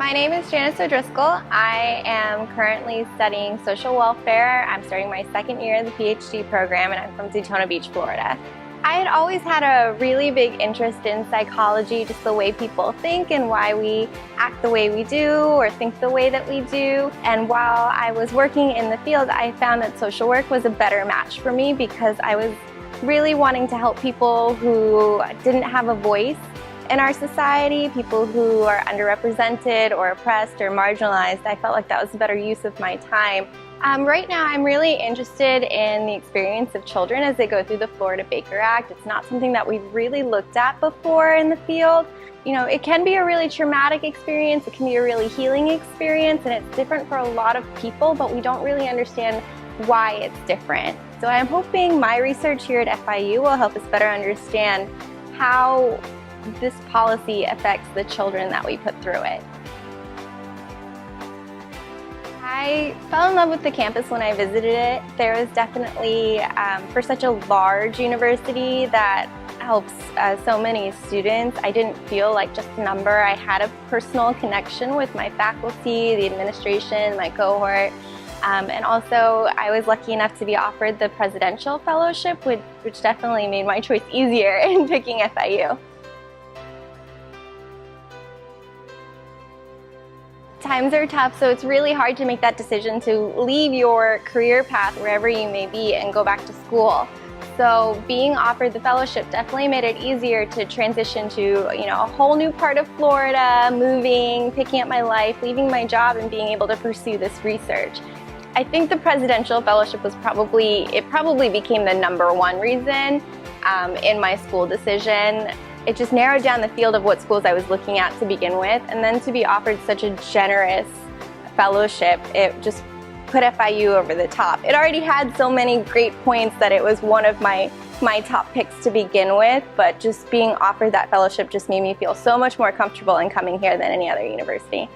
My name is Janice O'Driscoll. I am currently studying social welfare. I'm starting my second year of the PhD program, and I'm from Daytona Beach, Florida. I had always had a really big interest in psychology, just the way people think and why we act the way we do or think the way that we do. And while I was working in the field, I found that social work was a better match for me because I was really wanting to help people who didn't have a voice in our society, people who are underrepresented or oppressed or marginalized. I felt like that was a better use of my time. Right now I'm really interested in the experience of children as they go through the Florida Baker Act. It's not something that we've really looked at before in the field. You know, it can be a really traumatic experience, it can be a really healing experience, and it's different for a lot of people, but we don't really understand why it's different. So I'm hoping my research here at FIU will help us better understand how this policy affects the children that we put through it. I fell in love with the campus when I visited it. There was definitely, for such a large university that helps so many students, I didn't feel like just a number. I had a personal connection with my faculty, the administration, my cohort. And also, I was lucky enough to be offered the Presidential Fellowship, which definitely made my choice easier in picking FIU. Times are tough, so it's really hard to make that decision to leave your career path wherever you may be and go back to school. So being offered the fellowship definitely made it easier to transition to, a whole new part of Florida, moving, picking up my life, leaving my job, and being able to pursue this research. I think the Presidential Fellowship was probably became the #1 reason in my school decision. It just narrowed down the field of what schools I was looking at to begin with, and then to be offered such a generous fellowship, it just put FIU over the top. It already had so many great points that it was one of my top picks to begin with, but just being offered that fellowship just made me feel so much more comfortable in coming here than any other university.